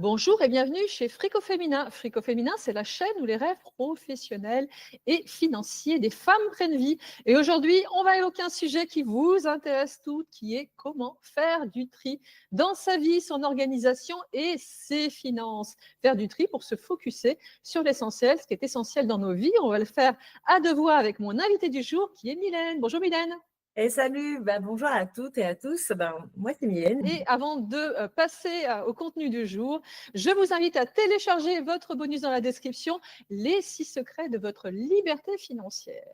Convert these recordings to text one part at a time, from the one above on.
Bonjour et bienvenue chez Frico Féminin. Frico Féminin, c'est la chaîne où les rêves professionnels et financiers des femmes prennent vie. Et aujourd'hui, on va évoquer un sujet qui vous intéresse toutes, qui est comment faire du tri dans sa vie, son organisation et ses finances. Faire du tri pour se focuser sur l'essentiel, ce qui est essentiel dans nos vies. On va le faire à deux voix avec mon invité du jour qui est Mylène. Bonjour Mylène. Et salut, bonjour à toutes et à tous. Moi, c'est Mylène. Et avant de passer au contenu du jour, je vous invite à télécharger votre bonus dans la description, les 6 secrets de votre liberté financière.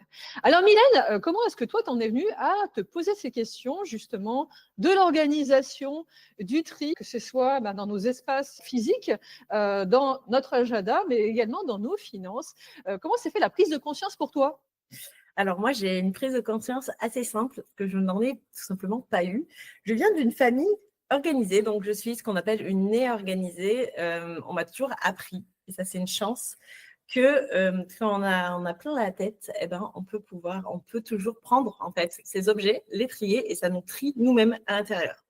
Alors Mylène, comment est-ce que toi t'en es venue à te poser ces questions justement de l'organisation, du tri, que ce soit dans nos espaces physiques, dans notre agenda, mais également dans nos finances. Comment s'est fait la prise de conscience pour toi? Alors moi, j'ai une prise de conscience assez simple que je n'en ai tout simplement pas eu. Je viens d'une famille organisée, donc je suis ce qu'on appelle une née organisée. On m'a toujours appris, et ça c'est une chance, que quand on a plein la tête, on peut toujours prendre en fait ces objets, les trier et ça nous trie nous-mêmes à l'intérieur.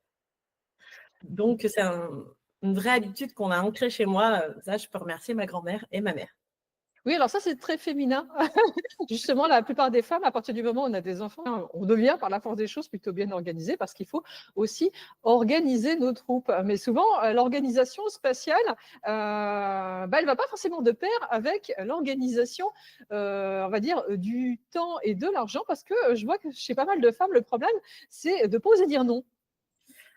Donc c'est une vraie habitude qu'on a ancrée chez moi. Ça, je peux remercier ma grand-mère et ma mère. Oui, alors ça, c'est très féminin. Justement, la plupart des femmes, à partir du moment où on a des enfants, on devient par la force des choses plutôt bien organisé parce qu'il faut aussi organiser nos troupes. Mais souvent, l'organisation spatiale, elle ne va pas forcément de pair avec l'organisation, on va dire, du temps et de l'argent parce que je vois que chez pas mal de femmes, le problème, c'est de pas oser dire non.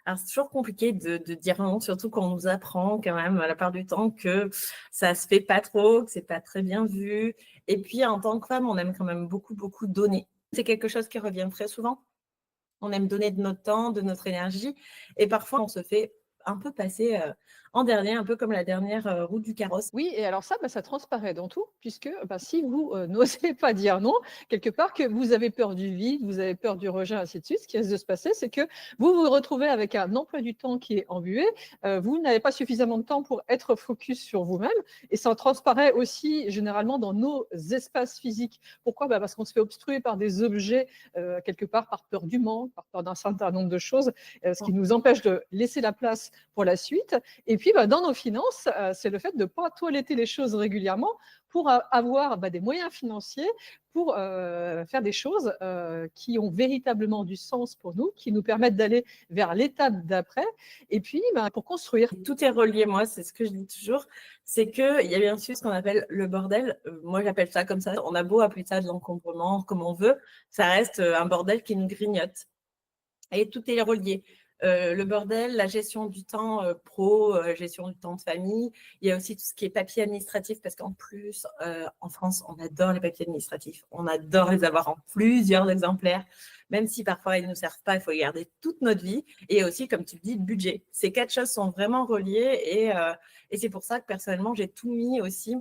Alors, c'est toujours compliqué de dire non, surtout quand on nous apprend quand même la part du temps que ça se fait pas trop, que c'est pas très bien vu. Et puis, en tant que femme, on aime quand même beaucoup, beaucoup donner. C'est quelque chose qui revient très souvent. On aime donner de notre temps, de notre énergie. Et parfois, on se fait un peu passer en dernier, un peu comme la dernière roue du carrosse. Oui, et alors ça, ça transparaît dans tout, puisque si vous n'osez pas dire non, quelque part que vous avez peur du vide, vous avez peur du rejet, ainsi de suite, ce qui risque de se passer, c'est que vous vous retrouvez avec un emploi du temps qui est embué, vous n'avez pas suffisamment de temps pour être focus sur vous-même, et ça transparaît aussi généralement dans nos espaces physiques. Pourquoi? Parce qu'on se fait obstruer par des objets, quelque part par peur du manque, par peur d'un certain nombre de choses, ce qui nous empêche de laisser la place pour la suite. Et puis, dans nos finances, c'est le fait de ne pas toiletter les choses régulièrement pour avoir des moyens financiers pour faire des choses qui ont véritablement du sens pour nous, qui nous permettent d'aller vers l'étape d'après, et puis pour construire. Tout est relié, moi, c'est ce que je dis toujours, c'est qu'il y a bien sûr ce qu'on appelle le bordel. Moi, j'appelle ça comme ça. On a beau appeler ça de l'encombrement, comme on veut, ça reste un bordel qui nous grignote. Et tout est relié. Le bordel, la gestion du temps pro, gestion du temps de famille. Il y a aussi tout ce qui est papier administratif, parce qu'en plus, en France, on adore les papiers administratifs. On adore les avoir en plusieurs exemplaires, même si parfois ils ne nous servent pas, il faut les garder toute notre vie. Et aussi, comme tu le dis, le budget. Ces 4 choses sont vraiment reliées et c'est pour ça que personnellement, j'ai tout mis aussi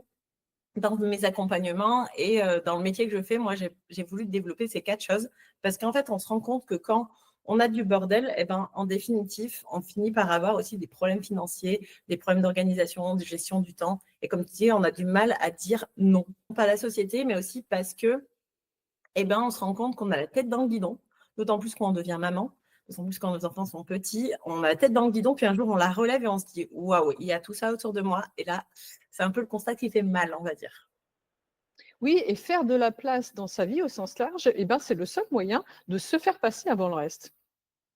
dans mes accompagnements et dans le métier que je fais. Moi, j'ai voulu développer ces 4 choses parce qu'en fait, on se rend compte que quand on a du bordel, en définitive, on finit par avoir aussi des problèmes financiers, des problèmes d'organisation, de gestion du temps. Et comme tu dis, on a du mal à dire non. Pas à la société, mais aussi parce que, on se rend compte qu'on a la tête dans le guidon, d'autant plus quand on devient maman, d'autant plus quand nos enfants sont petits, on a la tête dans le guidon, puis un jour, on la relève et on se dit « Waouh, il y a tout ça autour de moi ». Et là, c'est un peu le constat qui fait mal, on va dire. Oui, et faire de la place dans sa vie au sens large, c'est le seul moyen de se faire passer avant le reste.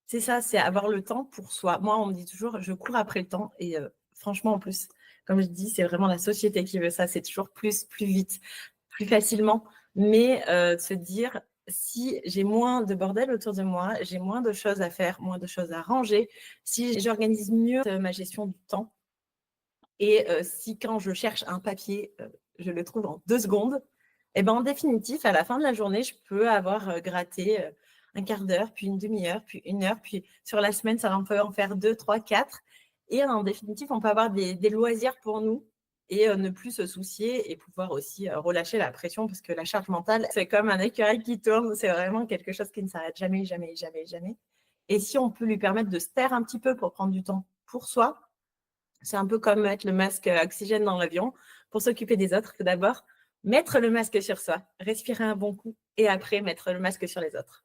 C'est ça, c'est avoir le temps pour soi. Moi, on me dit toujours, je cours après le temps. Et franchement, en plus, comme je dis, c'est vraiment la société qui veut ça. C'est toujours plus vite, plus facilement. Mais de se dire, si j'ai moins de bordel autour de moi, j'ai moins de choses à faire, moins de choses à ranger, si j'organise mieux ma gestion du temps, et si quand je cherche un papier, je le trouve en 2 secondes, en définitif, à la fin de la journée, je peux avoir gratté un quart d'heure, puis une demi-heure, puis 1 heure, puis sur la semaine, ça on peut en faire 2, 3, 4. Et en définitive, on peut avoir des loisirs pour nous et ne plus se soucier et pouvoir aussi relâcher la pression parce que la charge mentale, c'est comme un écureuil qui tourne. C'est vraiment quelque chose qui ne s'arrête jamais, jamais, jamais, jamais. Et si on peut lui permettre de se taire un petit peu pour prendre du temps pour soi, c'est un peu comme mettre le masque oxygène dans l'avion pour s'occuper des autres. D'abord, mettre le masque sur soi, respirer un bon coup et après mettre le masque sur les autres.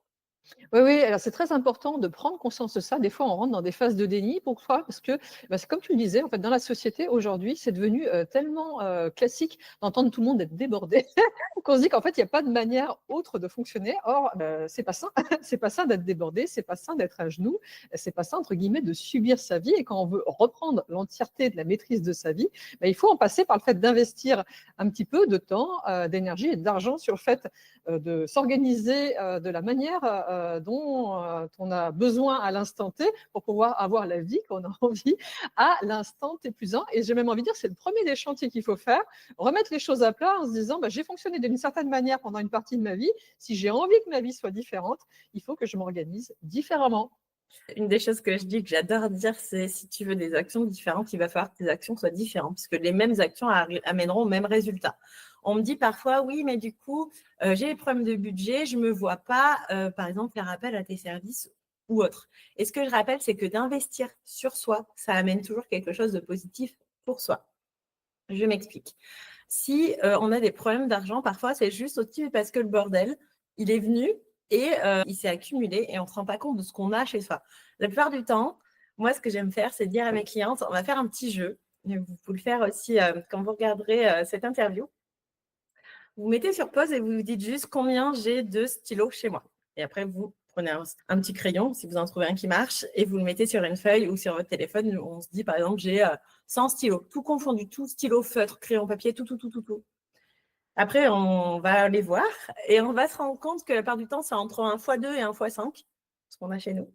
Oui, oui, alors c'est très important de prendre conscience de ça. Des fois, on rentre dans des phases de déni. Pourquoi? Parce que, bah, c'est comme tu le disais, en fait, dans la société aujourd'hui, c'est devenu, tellement, classique d'entendre tout le monde être débordé qu'on se dit qu'en fait, il y a pas de manière autre de fonctionner. Or, c'est pas sain. C'est pas sain d'être débordé, c'est pas sain d'être à genoux, c'est pas sain, entre guillemets, «de subir sa vie» et quand on veut reprendre l'entièreté de la maîtrise de sa vie, bah, il faut en passer par le fait d'investir un petit peu de temps, d'énergie et d'argent sur le fait, de s'organiser, de la manière, dont, on a besoin à l'instant T pour pouvoir avoir la vie qu'on a envie à l'instant T plus 1 et j'ai même envie de dire, c'est le premier des chantiers qu'il faut faire, remettre les choses à plat en se disant: «Bah, j'ai fonctionné d'une certaine manière pendant une partie de ma vie. Si j'ai envie que ma vie soit différente, il faut que je m'organise différemment». Une des choses que je dis, que j'adore dire, c'est si tu veux des actions différentes, il va falloir que tes actions soient différentes, parce que les mêmes actions amèneront au même résultat. On me dit parfois, oui, mais du coup, j'ai des problèmes de budget, je ne me vois pas, par exemple, faire appel à tes services ou autre. Et ce que je rappelle, c'est que d'investir sur soi, ça amène toujours quelque chose de positif pour soi. Je m'explique. Si on a des problèmes d'argent, parfois, c'est juste aussi parce que le bordel, il est venu et il s'est accumulé et on ne se rend pas compte de ce qu'on a chez soi. La plupart du temps, moi, ce que j'aime faire, c'est dire à mes clientes, on va faire un petit jeu. Et vous pouvez le faire aussi quand vous regarderez cette interview. Vous mettez sur pause et vous vous dites juste combien j'ai de stylos chez moi. Et après, vous prenez un petit crayon, si vous en trouvez un qui marche, et vous le mettez sur une feuille ou sur votre téléphone. On se dit, par exemple, j'ai 100 stylos, tout confondu, tout stylo, feutre, crayon, papier, tout, tout, tout, tout, tout. Après, on va les voir et on va se rendre compte que la part du temps, c'est entre un x2 et un x5, ce qu'on a chez nous.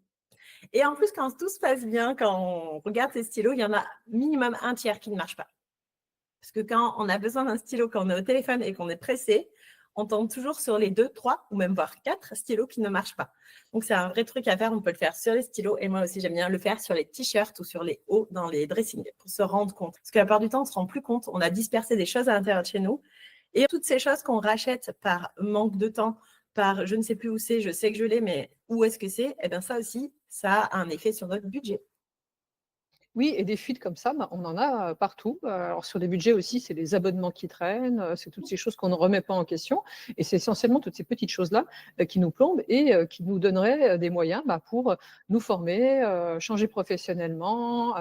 Et en plus, quand tout se passe bien, quand on regarde ces stylos, il y en a minimum un tiers qui ne marche pas. Parce que quand on a besoin d'un stylo, quand on est au téléphone et qu'on est pressé, on tombe toujours sur les 2, 3 ou même voire 4 stylos qui ne marchent pas. Donc, c'est un vrai truc à faire. On peut le faire sur les stylos et moi aussi, j'aime bien le faire sur les t-shirts ou sur les hauts dans les dressings pour se rendre compte. Parce que la plupart du temps, on ne se rend plus compte. On a dispersé des choses à l'intérieur de chez nous. Et toutes ces choses qu'on rachète par manque de temps, par je ne sais plus où c'est, je sais que je l'ai, mais où est-ce que c'est? Eh bien, ça aussi, ça a un effet sur notre budget. Oui et des fuites comme ça, bah, on en a, partout. Alors sur les budgets aussi, c'est les abonnements qui traînent, c'est toutes ces choses qu'on ne remet pas en question et c'est essentiellement toutes ces petites choses-là, qui nous plombent et qui nous donneraient, des moyens, bah, pour, nous former, changer professionnellement,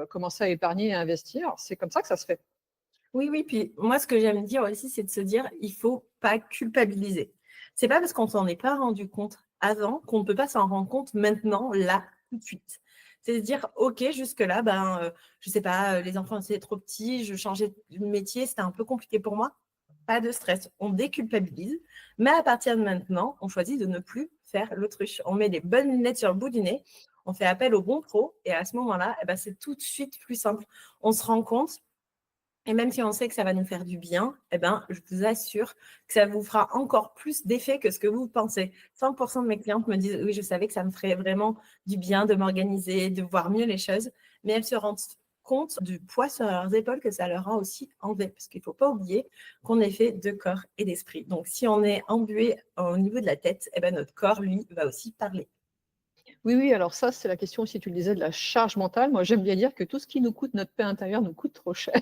commencer à épargner et à investir. C'est comme ça que ça se fait. Oui, oui, puis moi, ce que j'aime dire aussi, c'est de se dire, il faut pas culpabiliser. C'est pas parce qu'on s'en est pas rendu compte avant qu'on ne peut pas s'en rendre compte maintenant, là, tout de suite. C'est de dire, OK, jusque-là, ben, je sais pas, les enfants étaient trop petits, je changeais de métier, c'était un peu compliqué pour moi. Pas de stress, on déculpabilise, mais à partir de maintenant, on choisit de ne plus faire l'autruche. On met les bonnes lunettes sur le bout du nez, on fait appel au bon pro, et à ce moment-là, eh ben, c'est tout de suite plus simple. On se rend compte et même si on sait que ça va nous faire du bien, eh ben, je vous assure que ça vous fera encore plus d'effet que ce que vous pensez. 100% de mes clientes me disent, oui, je savais que ça me ferait vraiment du bien de m'organiser, de voir mieux les choses, mais elles se rendent compte du poids sur leurs épaules que ça leur a aussi enlevé, parce qu'il ne faut pas oublier qu'on est fait de corps et d'esprit. Donc, si on est embué au niveau de la tête, eh ben, notre corps, lui, va aussi parler. Oui, oui, alors ça, c'est la question aussi, tu le disais, de la charge mentale. Moi, j'aime bien dire que tout ce qui nous coûte notre paix intérieure nous coûte trop cher.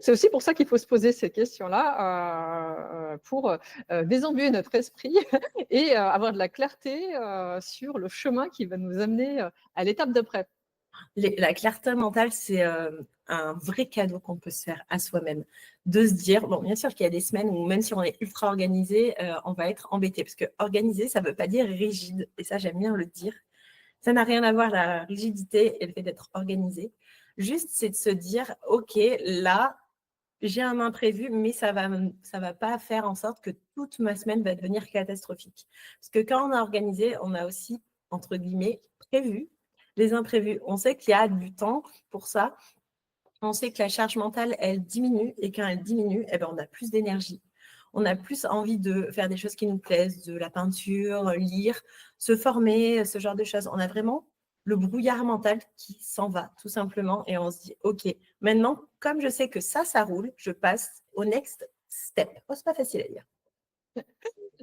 C'est aussi pour ça qu'il faut se poser ces questions-là, pour, désembuer notre esprit et avoir de la clarté, sur le chemin qui va nous amener, à l'étape d'après. La clarté mentale, c'est un vrai cadeau qu'on peut se faire à soi-même. De se dire, bon, bien sûr qu'il y a des semaines où même si on est ultra organisé, on va être embêté. Parce que organiser, ça ne veut pas dire rigide. Et ça, j'aime bien le dire. Ça n'a rien à voir, la rigidité et le fait d'être organisé. Juste, c'est de se dire, OK, là, j'ai un imprévu, mais ça va pas faire en sorte que toute ma semaine va devenir catastrophique. Parce que quand on a organisé, on a aussi, entre guillemets, prévu les imprévus. On sait qu'il y a du temps pour ça. On sait que la charge mentale, elle diminue. Et quand elle diminue, eh ben, on a plus d'énergie. On a plus envie de faire des choses qui nous plaisent, de la peinture, lire, se former, ce genre de choses. On a vraiment le brouillard mental qui s'en va, tout simplement. Et on se dit, OK, maintenant, comme je sais que ça roule, je passe au next step. Oh, c'est pas facile à dire.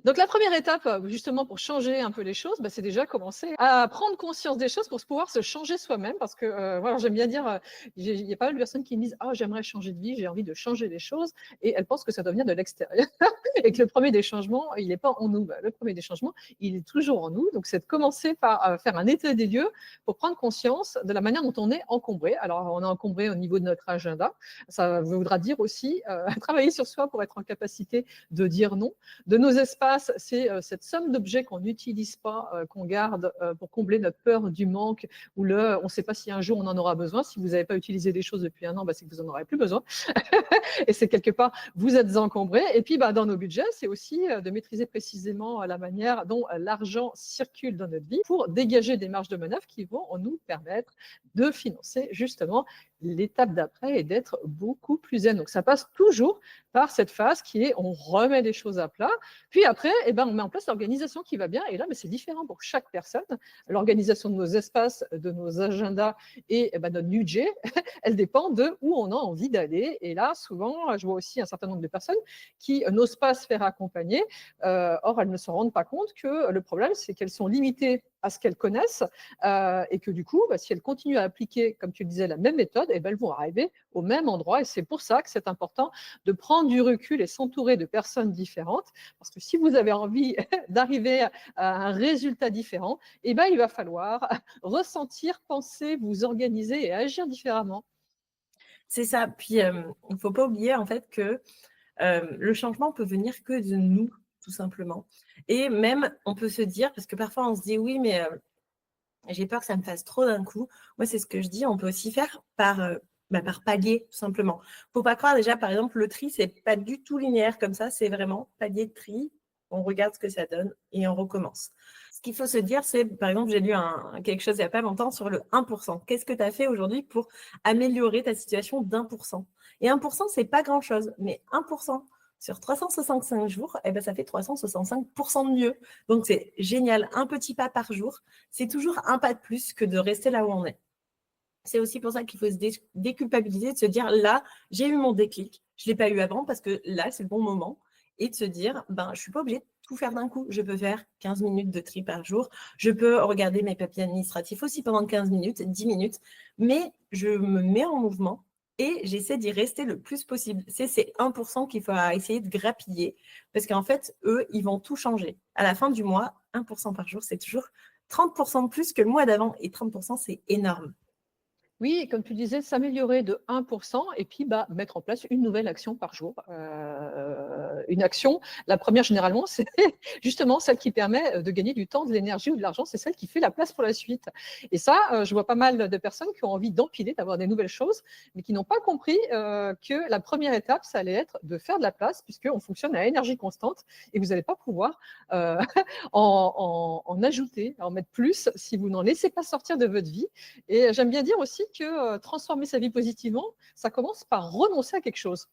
Donc la première étape, justement pour changer un peu les choses, c'est déjà commencer à prendre conscience des choses pour pouvoir se changer soi-même parce que, voilà, j'aime bien dire, il y a pas mal de personnes qui me disent: «Ah j'aimerais changer de vie, j'ai envie de changer les choses» et elles pensent que ça doit venir de l'extérieur et que le premier des changements, il n'est pas en nous. Le premier des changements, il est toujours en nous, donc c'est de commencer par, faire un état des lieux pour prendre conscience de la manière dont on est encombré. Alors on est encombré au niveau de notre agenda, ça voudra dire aussi, travailler sur soi pour être en capacité de dire non. De nos espaces, c'est cette somme d'objets qu'on n'utilise pas, qu'on garde pour combler notre peur du manque ou on ne sait pas si un jour on en aura besoin. Si vous n'avez pas utilisé des choses depuis un an, c'est que vous n'en aurez plus besoin. Et c'est quelque part, vous êtes encombré. Et puis, dans nos budgets, c'est aussi de maîtriser précisément la manière dont l'argent circule dans notre vie pour dégager des marges de manœuvre qui vont nous permettre de financer justement l'étape d'après et d'être beaucoup plus zen. Donc, ça passe toujours par cette phase qui est on remet les choses à plat. Puis après, on met en place l'organisation qui va bien. Et là, c'est différent pour chaque personne. L'organisation de nos espaces, de nos agendas et notre budget, elle dépend de où on a envie d'aller. Et là, souvent, je vois aussi un certain nombre de personnes qui n'osent pas se faire accompagner. Or, elles ne se rendent pas compte que le problème, c'est qu'elles sont limitées à ce qu'elles connaissent et que du coup, si elles continuent à appliquer, comme tu le disais, la même méthode, elles vont arriver au même endroit. Et c'est pour ça que c'est important de prendre du recul et s'entourer de personnes différentes. Parce que si vous avez envie d'arriver à un résultat différent, il va falloir ressentir, penser, vous organiser et agir différemment. C'est ça. Puis, il ne faut pas oublier en fait que le changement peut venir que de nous, tout simplement. Et même, on peut se dire, parce que parfois on se dit oui, mais j'ai peur que ça me fasse trop d'un coup. Moi, c'est ce que je dis, on peut aussi faire par palier, tout simplement. Faut pas croire déjà, par exemple, le tri, c'est pas du tout linéaire comme ça, c'est vraiment palier de tri, on regarde ce que ça donne et on recommence. Ce qu'il faut se dire, c'est, par exemple, j'ai lu quelque chose il n'y a pas longtemps sur le 1%. Qu'est-ce que tu as fait aujourd'hui pour améliorer ta situation d'1%? Et 1%, c'est pas grand-chose, mais 1% sur 365 jours, ça fait 365% de mieux. Donc, c'est génial. Un petit pas par jour, c'est toujours un pas de plus que de rester là où on est. C'est aussi pour ça qu'il faut se déculpabiliser, de se dire là, j'ai eu mon déclic. Je ne l'ai pas eu avant parce que là, c'est le bon moment. Et de se dire, je ne suis pas obligée de tout faire d'un coup. Je peux faire 15 minutes de tri par jour. Je peux regarder mes papiers administratifs aussi pendant 15 minutes, 10 minutes. Mais je me mets en mouvement et j'essaie d'y rester le plus possible. C'est ces 1% qu'il faut essayer de grappiller parce qu'en fait, eux, ils vont tout changer. À la fin du mois, 1% par jour, c'est toujours 30% de plus que le mois d'avant. Et 30%, c'est énorme. Oui, comme tu disais, s'améliorer de 1% et puis mettre en place une nouvelle action par jour. Une action, la première généralement, c'est justement celle qui permet de gagner du temps, de l'énergie ou de l'argent, c'est celle qui fait la place pour la suite. Et ça, je vois pas mal de personnes qui ont envie d'empiler, d'avoir des nouvelles choses, mais qui n'ont pas compris que la première étape, ça allait être de faire de la place, puisqu'on fonctionne à énergie constante et vous n'allez pas pouvoir en ajouter, en mettre plus si vous n'en laissez pas sortir de votre vie. Et j'aime bien dire aussi que transformer sa vie positivement, ça commence par renoncer à quelque chose.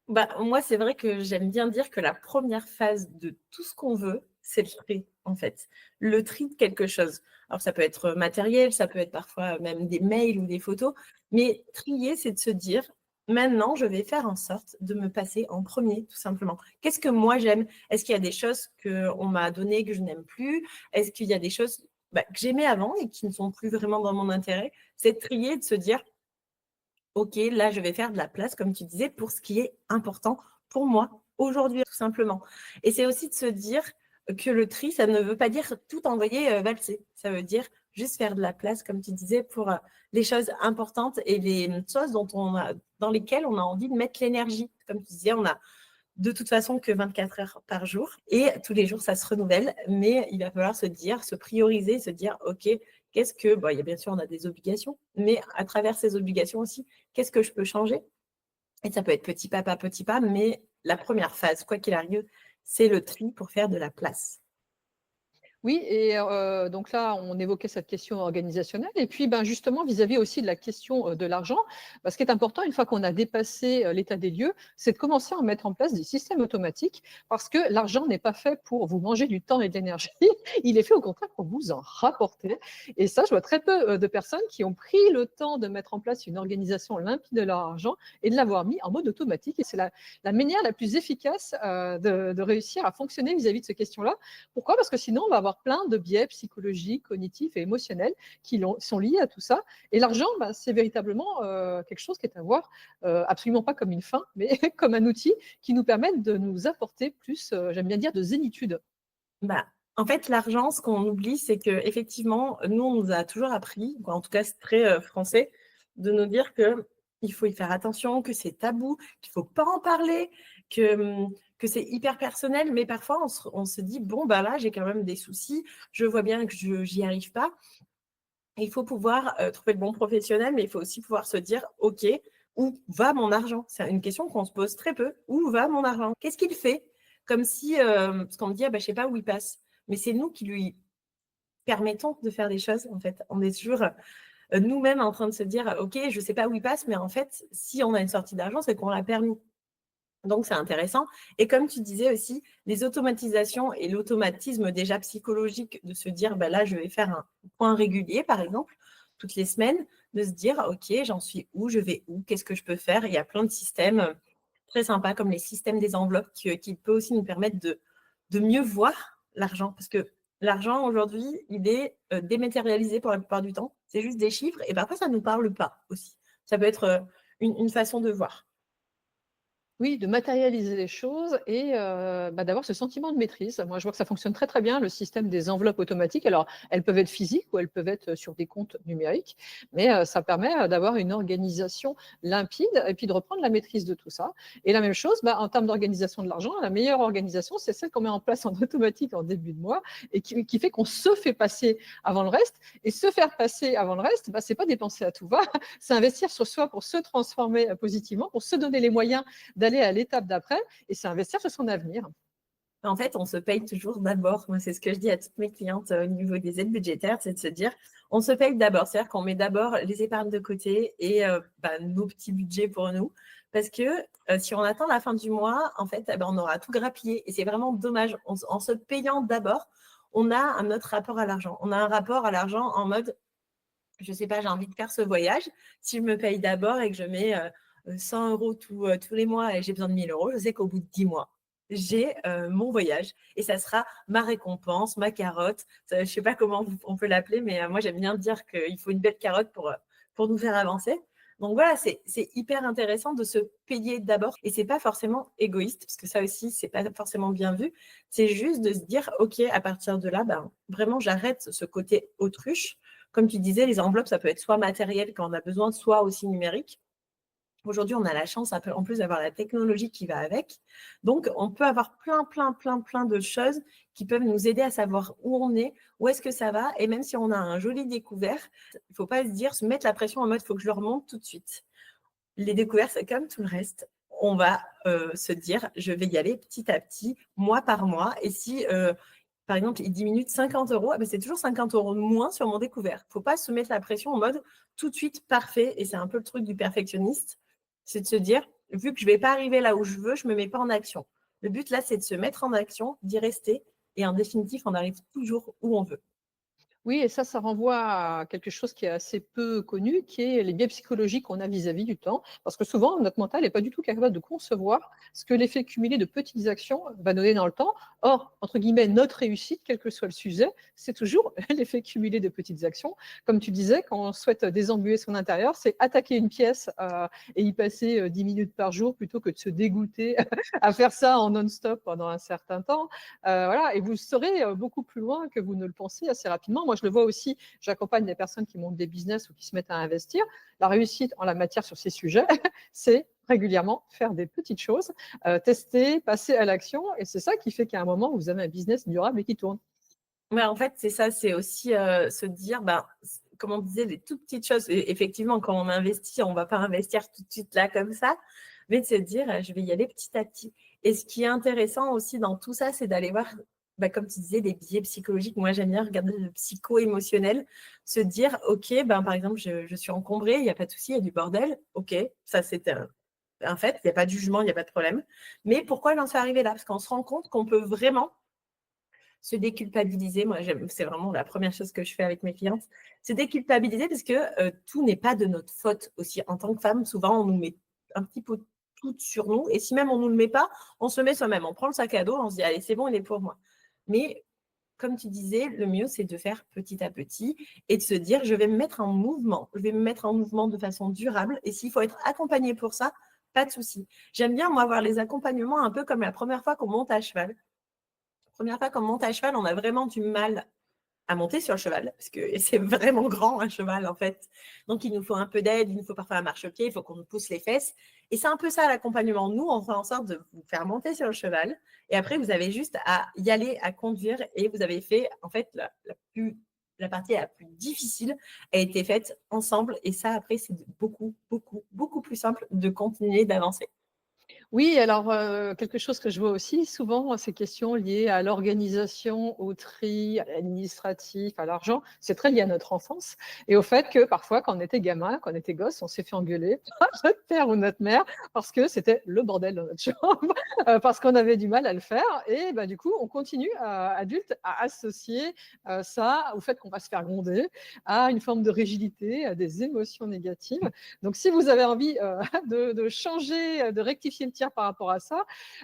Moi, c'est vrai que j'aime bien dire que la première phase de tout ce qu'on veut, c'est le tri, en fait. Le tri de quelque chose. Alors, ça peut être matériel, ça peut être parfois même des mails ou des photos, mais trier, c'est de se dire, maintenant, je vais faire en sorte de me passer en premier, tout simplement. Qu'est-ce que moi j'aime? Est-ce qu'il y a des choses qu'on m'a données que je n'aime plus? Est-ce qu'il y a des choses que j'aimais avant et qui ne sont plus vraiment dans mon intérêt? C'est de trier, de se dire, OK, là, je vais faire de la place, comme tu disais, pour ce qui est important pour moi aujourd'hui, tout simplement. Et c'est aussi de se dire que le tri, ça ne veut pas dire tout envoyer valser. Ça veut dire juste faire de la place, comme tu disais, pour les choses importantes et les choses dans lesquelles on a envie de mettre l'énergie. Comme tu disais, on a de toute façon que 24 heures par jour et tous les jours, ça se renouvelle. Mais il va falloir se prioriser, se dire, OK, qu'est-ce que, il y a bien sûr, on a des obligations, mais à travers ces obligations aussi, qu'est-ce que je peux changer? Et ça peut être petit pas, mais la première phase, quoi qu'il arrive, c'est le tri pour faire de la place. Oui et donc là, on évoquait cette question organisationnelle et puis, ben, justement vis-à-vis aussi de la question, de l'argent. Bah, ce qui est important une fois qu'on a dépassé, l'état des lieux, c'est de commencer à mettre en place des systèmes automatiques parce que l'argent n'est pas fait pour vous manger du temps et de l'énergie. Il est fait au contraire pour vous en rapporter et ça, je vois très peu, de personnes qui ont pris le temps de mettre en place une organisation limpide de leur argent et de l'avoir mis en mode automatique et c'est la manière la plus efficace, de réussir à fonctionner vis-à-vis de ces questions-là. Pourquoi? Parce que sinon, on va avoir plein de biais psychologiques, cognitifs et émotionnels qui sont liés à tout ça. Et l'argent, bah, c'est véritablement quelque chose qui est à voir absolument pas comme une fin, mais comme un outil qui nous permet de nous apporter plus, j'aime bien dire, de zénitude. Bah, en fait, l'argent, ce qu'on oublie, c'est qu'effectivement, nous, on nous a toujours appris, quoi, en tout cas, c'est très français, de nous dire qu'il faut y faire attention, que c'est tabou, qu'il ne faut pas en parler, que c'est hyper personnel. Mais parfois, on se dit, bon, bah là, j'ai quand même des soucis, je vois bien que je n'y arrive pas. Et il faut pouvoir trouver le bon professionnel, mais il faut aussi pouvoir se dire, OK, où va mon argent? C'est une question qu'on se pose très peu. Où va mon argent? Qu'est-ce qu'il fait? Comme si, parce qu'on me dit, ah, bah, je ne sais pas où il passe. Mais c'est nous qui lui permettons de faire des choses, en fait. On est toujours nous-mêmes en train de se dire, OK, je ne sais pas où il passe, mais en fait, si on a une sortie d'argent, c'est qu'on l'a permis. Donc, c'est intéressant. Et comme tu disais aussi, les automatisations et l'automatisme déjà psychologique de se dire, bah là, je vais faire un point régulier, par exemple, toutes les semaines, de se dire, OK, j'en suis où, je vais où, qu'est-ce que je peux faire? Il y a plein de systèmes très sympas, comme les systèmes des enveloppes, qui peut aussi nous permettre de mieux voir l'argent. Parce que l'argent, aujourd'hui, il est dématérialisé pour la plupart du temps. C'est juste des chiffres et parfois, ça ne nous parle pas aussi. Ça peut être une façon de voir. Oui, de matérialiser les choses et bah, d'avoir ce sentiment de maîtrise. Moi, je vois que ça fonctionne très, très bien, le système des enveloppes automatiques. Alors, elles peuvent être physiques ou elles peuvent être sur des comptes numériques, mais ça permet d'avoir une organisation limpide et puis de reprendre la maîtrise de tout ça. Et la même chose, bah, en termes d'organisation de l'argent, la meilleure organisation, c'est celle qu'on met en place en automatique en début de mois et qui fait qu'on se fait passer avant le reste. Et se faire passer avant le reste, bah, c'est pas dépenser à tout va, c'est investir sur soi pour se transformer positivement, pour se donner les moyens d'aller à l'étape d'après et c'est investir sur son avenir. En fait, on se paye toujours d'abord. Moi, c'est ce que je dis à toutes mes clientes au niveau des aides budgétaires, c'est de se dire, on se paye d'abord. C'est-à-dire qu'on met d'abord les épargnes de côté et nos petits budgets pour nous. Parce que si on attend la fin du mois, en fait, on aura tout grappillé. Et c'est vraiment dommage. En se payant d'abord, on a un autre rapport à l'argent. On a un rapport à l'argent en mode, je ne sais pas, j'ai envie de faire ce voyage. Si je me paye d'abord et que je mets 100 euros tous les mois et j'ai besoin de 1000 euros, je sais qu'au bout de 10 mois, j'ai mon voyage et ça sera ma récompense, ma carotte. Je ne sais pas comment on peut l'appeler, mais moi, j'aime bien dire qu'il faut une belle carotte pour nous faire avancer. Donc voilà, c'est hyper intéressant de se payer d'abord et c'est pas forcément égoïste parce que ça aussi, c'est pas forcément bien vu. C'est juste de se dire, OK, à partir de là, ben, vraiment, j'arrête ce côté autruche. Comme tu disais, les enveloppes, ça peut être soit matériel quand on a besoin, soit aussi numérique. Aujourd'hui, on a la chance en plus d'avoir la technologie qui va avec. Donc, on peut avoir plein de choses qui peuvent nous aider à savoir où on est, où est-ce que ça va. Et même si on a un joli découvert, il ne faut pas se mettre la pression en mode « il faut que je le remonte tout de suite ». Les découvertes, c'est comme tout le reste. On va se dire « je vais y aller petit à petit, mois par mois ». Et si par exemple, il diminue de 50 euros, c'est toujours 50 euros de moins sur mon découvert. Il ne faut pas se mettre la pression en mode tout de suite parfait. Et c'est un peu le truc du perfectionniste. C'est de se dire, vu que je ne vais pas arriver là où je veux, je ne me mets pas en action. Le but là, c'est de se mettre en action, d'y rester. Et en définitive, on arrive toujours où on veut. Oui et ça renvoie à quelque chose qui est assez peu connu, qui est les biais psychologiques qu'on a vis-à-vis du temps. Parce que souvent, notre mental n'est pas du tout capable de concevoir ce que l'effet cumulé de petites actions va donner dans le temps. Or, entre guillemets, notre réussite, quel que soit le sujet, c'est toujours l'effet cumulé de petites actions. Comme tu disais, quand on souhaite désembuer son intérieur, c'est attaquer une pièce et y passer 10 minutes par jour plutôt que de se dégoûter à faire ça en non-stop pendant un certain temps. Voilà, et vous serez beaucoup plus loin que vous ne le pensez assez rapidement. Moi, je le vois aussi, j'accompagne des personnes qui montent des business ou qui se mettent à investir. La réussite en la matière sur ces sujets, c'est régulièrement faire des petites choses, tester, passer à l'action. Et c'est ça qui fait qu'à un moment, vous avez un business durable et qui tourne. Ouais, en fait, c'est ça, c'est aussi se dire, comme on disait, les toutes petites choses. Et effectivement, quand on investit, on ne va pas investir tout de suite là comme ça, mais de se dire, je vais y aller petit à petit. Et ce qui est intéressant aussi dans tout ça, c'est d'aller voir comme tu disais, des biais psychologiques. Moi, j'aime bien regarder le psycho-émotionnel, se dire, OK, par exemple, je suis encombrée, il n'y a pas de souci, il y a du bordel. OK, ça, c'est un fait, il n'y a pas de jugement, il n'y a pas de problème. Mais pourquoi j'en suis arrivée là? Parce qu'on se rend compte qu'on peut vraiment se déculpabiliser. Moi, c'est vraiment la première chose que je fais avec mes clientes, se déculpabiliser parce que tout n'est pas de notre faute aussi. En tant que femme, souvent, on nous met un petit peu tout sur nous. Et si même on ne nous le met pas, on se le met soi-même. On prend le sac à dos, on se dit, allez, c'est bon, il est pour moi. Mais comme tu disais, le mieux, c'est de faire petit à petit et de se dire, je vais me mettre en mouvement. Je vais me mettre en mouvement de façon durable. Et s'il faut être accompagné pour ça, pas de souci. J'aime bien, moi, voir les accompagnements un peu comme la première fois qu'on monte à cheval. Première fois qu'on monte à cheval, on a vraiment du mal à monter sur le cheval, parce que c'est vraiment grand un cheval en fait. Donc il nous faut un peu d'aide, il nous faut parfois un marchepied, il faut qu'on nous pousse les fesses. Et c'est un peu ça l'accompagnement. Nous, on fait en sorte de vous faire monter sur le cheval. Et après, vous avez juste à y aller, à conduire. Et vous avez fait, en fait, la partie la plus difficile a été faite ensemble. Et ça, après, c'est beaucoup, beaucoup, beaucoup plus simple de continuer d'avancer. Oui, alors quelque chose que je vois aussi souvent, ces questions liées à l'organisation, au tri, à l'administratif, à l'argent, c'est très lié à notre enfance et au fait que parfois, quand on était gamin, quand on était gosse, on s'est fait engueuler par notre père ou notre mère parce que c'était le bordel dans notre chambre, parce qu'on avait du mal à le faire et du coup, on continue, adulte, à associer ça au fait qu'on va se faire gronder, à une forme de rigidité, à des émotions négatives. Donc, si vous avez envie de changer, de rectifier le tir par rapport à ça,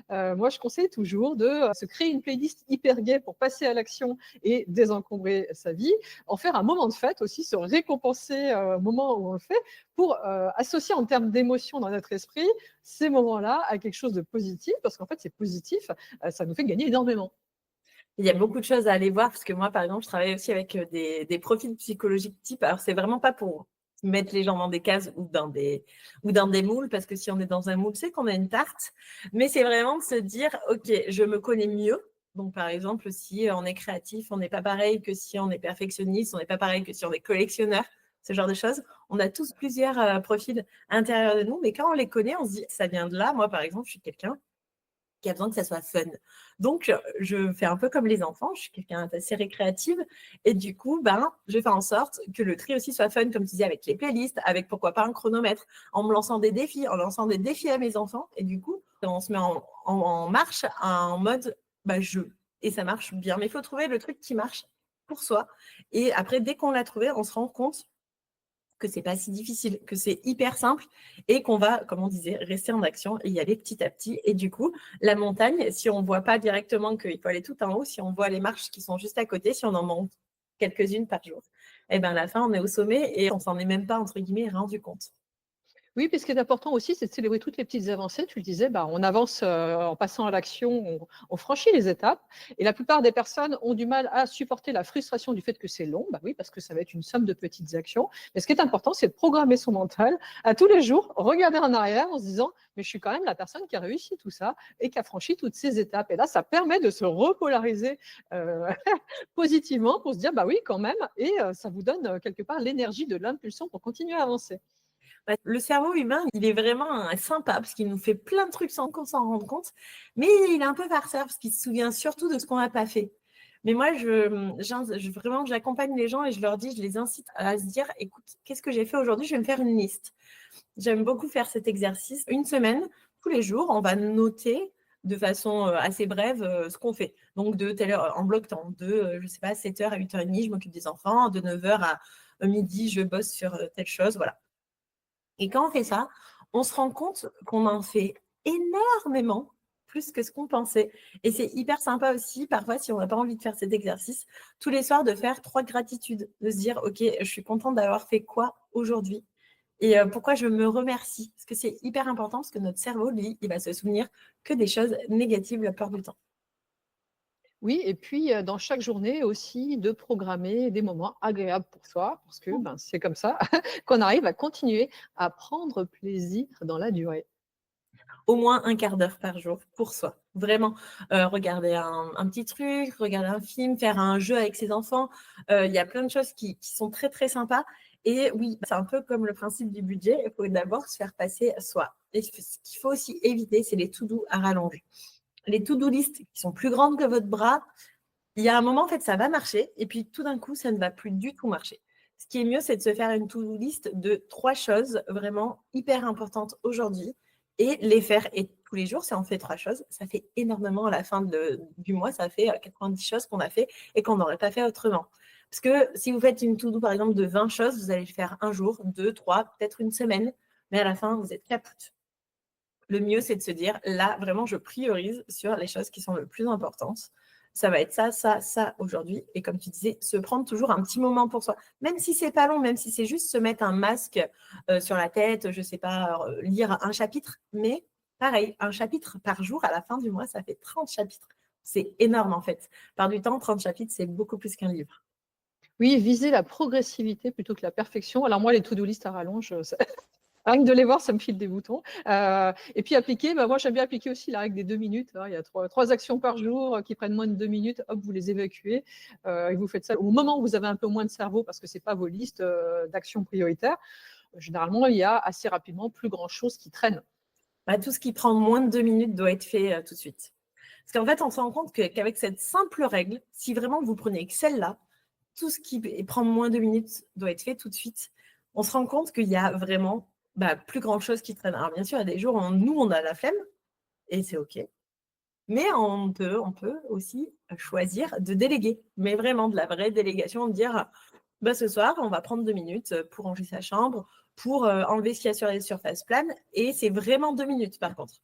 moi, je conseille toujours de se créer une playlist hyper gaie pour passer à l'action et désencombrer sa vie, en faire un moment de fête aussi, se récompenser au moment où on le fait, pour associer en termes d'émotion dans notre esprit ces moments-là à quelque chose de positif, parce qu'en fait, c'est positif, ça nous fait gagner énormément. Il y a beaucoup de choses à aller voir parce que moi, par exemple, je travaille aussi avec des profils psychologiques type. Alors, c'est vraiment pas pour mettre les gens dans des cases ou dans des moules, parce que si on est dans un moule, c'est qu'on a une tarte. Mais c'est vraiment de se dire, OK, je me connais mieux. Donc, par exemple, si on est créatif, on n'est pas pareil que si on est perfectionniste, on n'est pas pareil que si on est collectionneur, ce genre de choses. On a tous plusieurs profils intérieurs de nous, mais quand on les connaît, on se dit, ça vient de là. Moi, par exemple, je suis quelqu'un qui a besoin que ça soit fun. Donc, je fais un peu comme les enfants, je suis quelqu'un d'assez récréative et du coup, je fais en sorte que le tri aussi soit fun, comme tu disais, avec les playlists, avec pourquoi pas un chronomètre, en me lançant des défis, en lançant des défis à mes enfants et du coup, on se met en marche en mode jeu et ça marche bien. Mais il faut trouver le truc qui marche pour soi et après, dès qu'on l'a trouvé, on se rend compte que c'est pas si difficile, que c'est hyper simple et qu'on va, comme on disait, rester en action et y aller petit à petit. Et du coup, la montagne, si on voit pas directement qu'il faut aller tout en haut, si on voit les marches qui sont juste à côté, si on en monte quelques-unes par jour, à la fin, on est au sommet et on s'en est même pas, entre guillemets, rendu compte. Oui, puis ce qui est important aussi, c'est de célébrer toutes les petites avancées. Tu le disais, on avance en passant à l'action, on franchit les étapes. Et la plupart des personnes ont du mal à supporter la frustration du fait que c'est long. Oui, parce que ça va être une somme de petites actions. Mais ce qui est important, c'est de programmer son mental à tous les jours, regarder en arrière en se disant, mais je suis quand même la personne qui a réussi tout ça et qui a franchi toutes ces étapes. Et là, ça permet de se repolariser positivement pour se dire, oui, quand même. Et ça vous donne quelque part l'énergie de l'impulsion pour continuer à avancer. Le cerveau humain, il est vraiment sympa parce qu'il nous fait plein de trucs sans qu'on s'en rende compte, mais il est un peu farceur parce qu'il se souvient surtout de ce qu'on n'a pas fait. Mais moi, vraiment, j'accompagne les gens et je leur dis, je les incite à se dire, écoute, qu'est-ce que j'ai fait aujourd'hui? Je vais me faire une liste. J'aime beaucoup faire cet exercice. Une semaine, tous les jours, on va noter de façon assez brève ce qu'on fait. Donc, de telle heure, en bloc temps, je sais pas, 7h à 8h30, je m'occupe des enfants, de 9h à midi, je bosse sur telle chose, voilà. Et quand on fait ça, on se rend compte qu'on en fait énormément, plus que ce qu'on pensait. Et c'est hyper sympa aussi, parfois, si on n'a pas envie de faire cet exercice, tous les soirs, de faire 3 gratitudes, de se dire, OK, je suis contente d'avoir fait quoi aujourd'hui et pourquoi je me remercie. Parce que c'est hyper important, parce que notre cerveau, lui, il va se souvenir que des choses négatives la plupart du temps. Oui, et puis dans chaque journée aussi, de programmer des moments agréables pour soi, parce que c'est comme ça qu'on arrive à continuer à prendre plaisir dans la durée. Au moins un quart d'heure par jour pour soi. Vraiment, regarder un petit truc, regarder un film, faire un jeu avec ses enfants. Il y a plein de choses qui sont très, très sympas. Et oui, c'est un peu comme le principe du budget. Il faut d'abord se faire passer soi. Et ce qu'il faut aussi éviter, c'est les to-do à rallonge. Les to-do list qui sont plus grandes que votre bras, Il y a un moment, en fait, ça va marcher et puis tout d'un coup, ça ne va plus du tout marcher. Ce qui est mieux, c'est de se faire une to-do list de 3 choses vraiment hyper importantes aujourd'hui et les faire et tous les jours, si on fait 3 choses, ça fait énormément à la fin du mois, ça fait 90 choses qu'on a fait et qu'on n'aurait pas fait autrement. Parce que si vous faites une to-do, par exemple, de 20 choses, vous allez le faire un jour, 2, 3, peut-être une semaine, mais à la fin, vous êtes caput. Le mieux, c'est de se dire, là, vraiment, je priorise sur les choses qui sont le plus importantes. Ça va être ça, ça, ça aujourd'hui. Et comme tu disais, se prendre toujours un petit moment pour soi. Même si c'est pas long, même si c'est juste se mettre un masque sur la tête, je sais pas, lire un chapitre. Mais pareil, un chapitre par jour, à la fin du mois, ça fait 30 chapitres. C'est énorme en fait. Par du temps, 30 chapitres, c'est beaucoup plus qu'un livre. Oui, viser la progressivité plutôt que la perfection. Alors moi, les to-do list à rallonge, rien que de les voir, ça me file des boutons. Et puis appliquer, moi j'aime bien appliquer aussi la règle des 2 minutes. Il y a trois actions par jour qui prennent moins de 2 minutes, hop, vous les évacuez. Et vous faites ça au moment où vous avez un peu moins de cerveau parce que ce n'est pas vos listes d'actions prioritaires. Généralement, il y a assez rapidement plus grand-chose qui traîne. Tout ce qui prend moins de 2 minutes doit être fait tout de suite. Parce qu'en fait, on se rend compte qu'avec cette simple règle, si vraiment vous prenez que celle-là, tout ce qui prend moins de 2 minutes doit être fait tout de suite. On se rend compte qu'il y a vraiment plus grand-chose qui traîne. Alors bien sûr, il y a des jours où nous, on a la flemme, et c'est OK. Mais on peut aussi choisir de déléguer, mais vraiment de la vraie délégation, de dire ce soir, on va prendre 2 minutes pour ranger sa chambre, pour enlever ce qu'il y a sur les surfaces planes, et c'est vraiment 2 minutes par contre.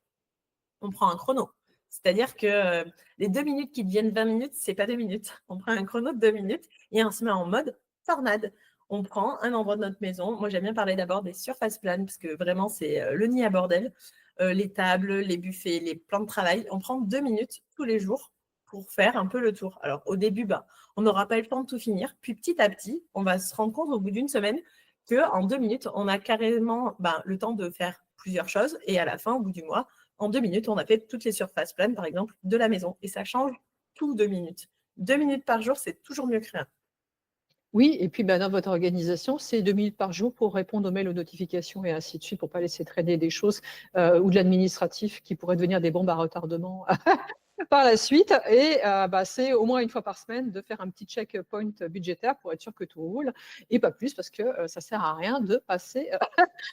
On prend un chrono. C'est-à-dire que les 2 minutes qui deviennent 20 minutes, c'est pas 2 minutes. On prend un chrono de 2 minutes et on se met en mode tornade. On prend un endroit de notre maison. Moi, j'aime bien parler d'abord des surfaces planes parce que vraiment, c'est le nid à bordel. Les tables, les buffets, les plans de travail. On prend 2 minutes tous les jours pour faire un peu le tour. Alors, au début, on n'aura pas eu le temps de tout finir. Puis, petit à petit, on va se rendre compte au bout d'une semaine qu'en 2 minutes, on a carrément le temps de faire plusieurs choses. Et à la fin, au bout du mois, en 2 minutes, on a fait toutes les surfaces planes, par exemple, de la maison. Et ça change tout 2 minutes. 2 minutes par jour, c'est toujours mieux que rien. Oui, et puis dans votre organisation, c'est 2 minutes par jour pour répondre aux mails, aux notifications et ainsi de suite, pour ne pas laisser traîner des choses ou de l'administratif qui pourraient devenir des bombes à retardement par la suite. Et c'est au moins une fois par semaine de faire un petit checkpoint budgétaire pour être sûr que tout roule. Et pas plus, parce que ça ne sert à rien de passer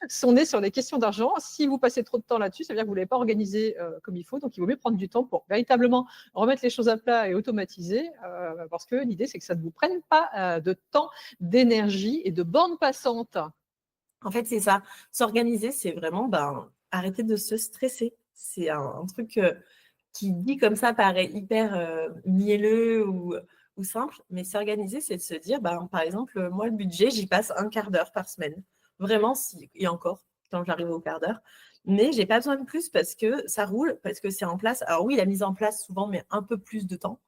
son nez sur des questions d'argent. Si vous passez trop de temps là-dessus, ça veut dire que vous ne l'avez pas organisé comme il faut. Donc, il vaut mieux prendre du temps pour véritablement remettre les choses à plat et automatiser. Parce que l'idée, c'est que ça ne vous prenne pas de temps, d'énergie et de bande passante. En fait, c'est ça. S'organiser, c'est vraiment arrêter de se stresser. C'est un truc qui dit comme ça paraît hyper mielleux ou simple, mais s'organiser, c'est de se dire, par exemple, moi, le budget, j'y passe un quart d'heure par semaine. Vraiment, et encore, quand j'arrive au quart d'heure. Mais j'ai pas besoin de plus parce que ça roule, parce que c'est en place. Alors oui, la mise en place, souvent, met un peu plus de temps.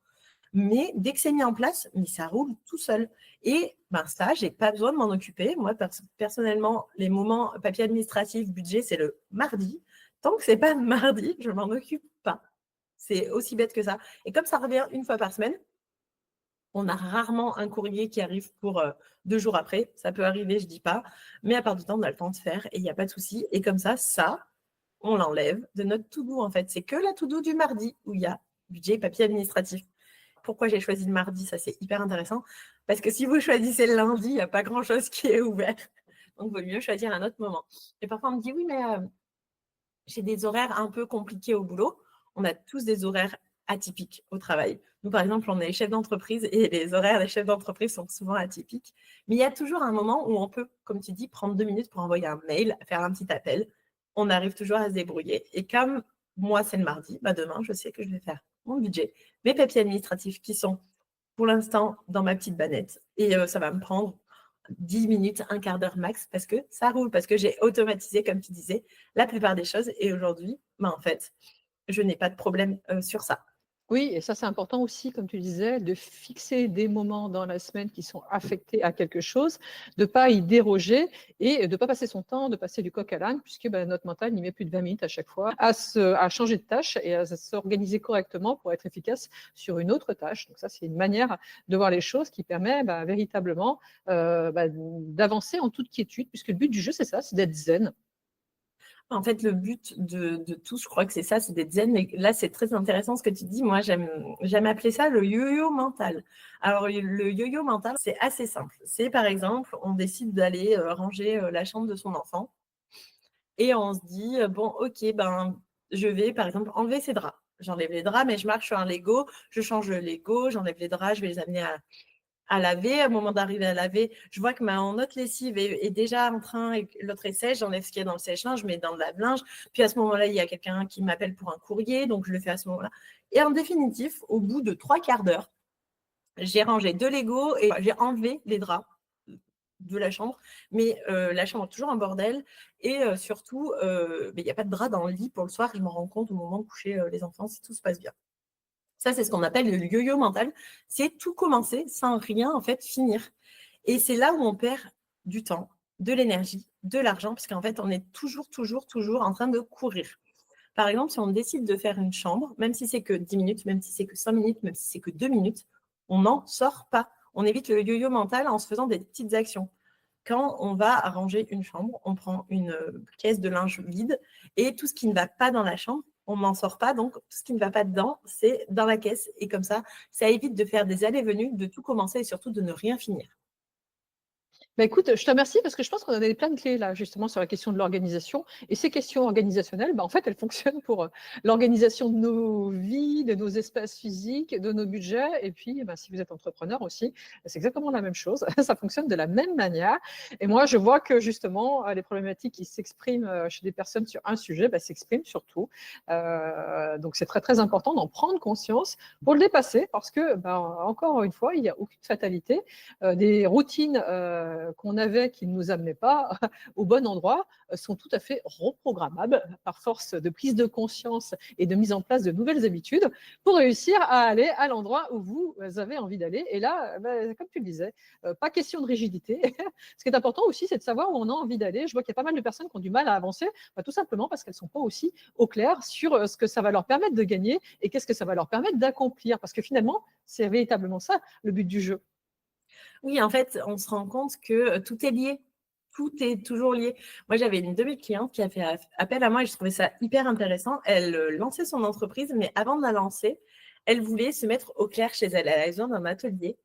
Mais dès que c'est mis en place, mais ça roule tout seul. Et ça, j'ai pas besoin de m'en occuper. Moi, personnellement, les moments papier administratif, budget, c'est le mardi. Tant que c'est pas mardi, je m'en occupe pas. C'est aussi bête que ça. Et comme ça revient une fois par semaine, on a rarement un courrier qui arrive pour 2 jours après. Ça peut arriver, je dis pas. Mais à part du temps, on a le temps de faire et il n'y a pas de souci. Et comme ça, on l'enlève de notre to-do, en fait. C'est que la to-do du mardi où il y a budget, papier administratif. Pourquoi j'ai choisi le mardi? Ça, c'est hyper intéressant. Parce que si vous choisissez le lundi, il n'y a pas grand-chose qui est ouvert. Donc, il vaut mieux choisir un autre moment. Et parfois, on me dit, oui, mais j'ai des horaires un peu compliqués au boulot. On a tous des horaires atypiques au travail. Nous, par exemple, on est chef d'entreprise et les horaires des chefs d'entreprise sont souvent atypiques. Mais il y a toujours un moment où on peut, comme tu dis, prendre 2 minutes pour envoyer un mail, faire un petit appel. On arrive toujours à se débrouiller. Et comme moi, c'est le mardi, demain, je sais que je vais faire mon budget, mes papiers administratifs qui sont pour l'instant dans ma petite bannette. Et ça va me prendre 10 minutes, un quart d'heure max, parce que ça roule, parce que j'ai automatisé, comme tu disais, la plupart des choses. Et aujourd'hui, en fait, je n'ai pas de problème sur ça. Oui, et ça, c'est important aussi, comme tu disais, de fixer des moments dans la semaine qui sont affectés à quelque chose, de ne pas y déroger et de ne pas passer son temps, de passer du coq à l'âne, puisque notre mental y met plus de 20 minutes à chaque fois à changer de tâche et à s'organiser correctement pour être efficace sur une autre tâche. Donc ça, c'est une manière de voir les choses qui permet véritablement d'avancer en toute quiétude, puisque le but du jeu, c'est ça, c'est d'être zen. En fait, le but de tout, je crois que c'est ça, c'est d'être zen. Mais là, c'est très intéressant ce que tu dis. Moi, j'aime appeler ça le yo-yo mental. Alors, le yo-yo mental, c'est assez simple. C'est par exemple, on décide d'aller ranger la chambre de son enfant et on se dit, bon, ok, ben, je vais par exemple enlever ses draps. J'enlève les draps, mais je marche sur un Lego, je change le Lego, j'enlève les draps, je vais les amener à laver. Au moment d'arriver à laver, je vois que ma autre lessive est déjà en train et l'autre est sèche. J'enlève ce qu'il y a dans le sèche-linge, je mets dans le lave-linge. Puis à ce moment-là, il y a quelqu'un qui m'appelle pour un courrier, donc je le fais à ce moment-là. Et en définitif, au bout de 3/4 d'heure, j'ai rangé 2 Legos et j'ai enlevé les draps de la chambre, mais la chambre est toujours un bordel et surtout, il n'y a pas de drap dans le lit pour le soir. Je m'en rends compte au moment de coucher les enfants si tout se passe bien. Ça, c'est ce qu'on appelle le yo-yo mental. C'est tout commencer sans rien, en fait, finir. Et c'est là où on perd du temps, de l'énergie, de l'argent, parce qu'en fait, on est toujours, toujours, toujours en train de courir. Par exemple, si on décide de faire une chambre, même si c'est que 10 minutes, même si c'est que 5 minutes, même si c'est que 2 minutes, on n'en sort pas. On évite le yo-yo mental en se faisant des petites actions. Quand on va arranger une chambre, on prend une caisse de linge vide et tout ce qui ne va pas dans la chambre, on n'en sort pas. Donc, tout ce qui ne va pas dedans, c'est dans la caisse. Et comme ça évite de faire des allées-venues, de tout commencer et surtout de ne rien finir. Bah, écoute, je te remercie parce que je pense qu'on a donné plein de clés là, justement, sur la question de l'organisation. Et ces questions organisationnelles, bah, en fait, elles fonctionnent pour l'organisation de nos vies, de nos espaces physiques, de nos budgets. Et puis, bah, si vous êtes entrepreneur aussi, c'est exactement la même chose. Ça fonctionne de la même manière. Et moi, je vois que justement, les problématiques qui s'expriment chez des personnes sur un sujet bah, s'expriment sur tout. Donc, c'est très, très important d'en prendre conscience pour le dépasser parce que, bah, encore une fois, il n'y a aucune fatalité. Des routines qu'on avait qui ne nous amenaient pas au bon endroit sont tout à fait reprogrammables par force de prise de conscience et de mise en place de nouvelles habitudes pour réussir à aller à l'endroit où vous avez envie d'aller. Et là, comme tu le disais, pas question de rigidité. Ce qui est important aussi, c'est de savoir où on a envie d'aller. Je vois qu'il y a pas mal de personnes qui ont du mal à avancer, tout simplement parce qu'elles ne sont pas aussi au clair sur ce que ça va leur permettre de gagner et qu'est-ce que ça va leur permettre d'accomplir. Parce que finalement, c'est véritablement ça le but du jeu. Oui, en fait, on se rend compte que tout est lié. Tout est toujours lié. Moi, j'avais une de mes clientes qui a fait appel à moi et je trouvais ça hyper intéressant. Elle lançait son entreprise, mais avant de la lancer, elle voulait se mettre au clair chez elle. Elle avait besoin d'un atelier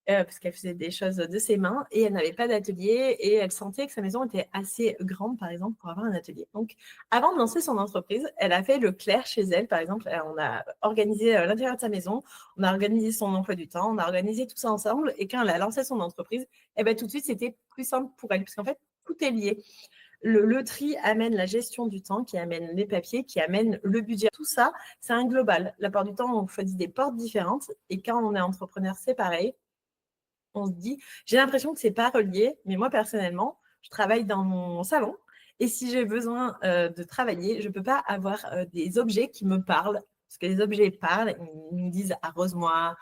parce qu'elle faisait des choses de ses mains et elle n'avait pas d'atelier et elle sentait que sa maison était assez grande, par exemple, pour avoir un atelier. Donc, avant de lancer son entreprise, elle a fait le clair chez elle. Par exemple, on a organisé l'intérieur de sa maison, on a organisé son emploi du temps, on a organisé tout ça ensemble. Et quand elle a lancé son entreprise, tout de suite, c'était plus simple pour elle parce qu'en fait, tout est lié. Le tri amène la gestion du temps, qui amène les papiers, qui amène le budget. Tout ça, c'est un global. La plupart du temps, on choisit des portes différentes. Et quand on est entrepreneur, c'est pareil. On se dit, j'ai l'impression que c'est pas relié, mais moi personnellement, je travaille dans mon salon et si j'ai besoin de travailler, je peux pas avoir des objets qui me parlent parce que les objets parlent, ils nous disent arrose-moi,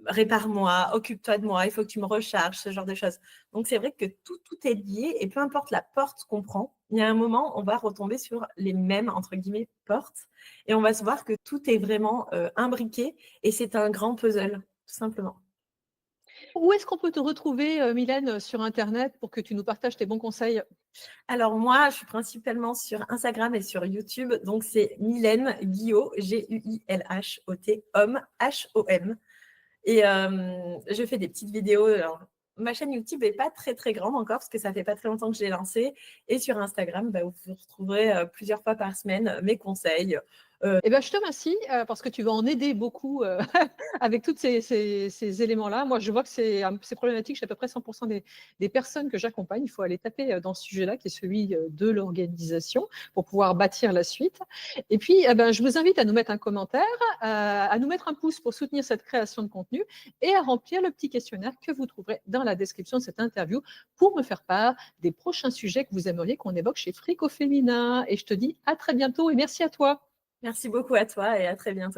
répare-moi, occupe-toi de moi, il faut que tu me recharges, ce genre de choses. Donc c'est vrai que tout est lié et peu importe la porte qu'on prend, il y a un moment, on va retomber sur les mêmes entre guillemets portes et on va se voir que tout est vraiment imbriqué et c'est un grand puzzle, tout simplement. Où est-ce qu'on peut te retrouver, Mylène, sur Internet pour que tu nous partages tes bons conseils? Alors moi, je suis principalement sur Instagram et sur YouTube. Donc c'est Mylène Guillot, Guilhot, homme, Hom. Et je fais des petites vidéos. Alors, ma chaîne YouTube n'est pas très, très grande encore parce que ça fait pas très longtemps que je l'ai lancée. Et sur Instagram, vous retrouverez plusieurs fois par semaine mes conseils. Eh ben, je te remercie parce que tu vas en aider beaucoup avec tous ces éléments-là. Moi, je vois que c'est problématique chez à peu près 100% des personnes que j'accompagne. Il faut aller taper dans ce sujet-là, qui est celui de l'organisation, pour pouvoir bâtir la suite. Et puis, je vous invite à nous mettre un commentaire, à nous mettre un pouce pour soutenir cette création de contenu et à remplir le petit questionnaire que vous trouverez dans la description de cette interview pour me faire part des prochains sujets que vous aimeriez qu'on évoque chez Frico Féminin. Et je te dis à très bientôt et merci à toi. Merci beaucoup à toi et à très bientôt.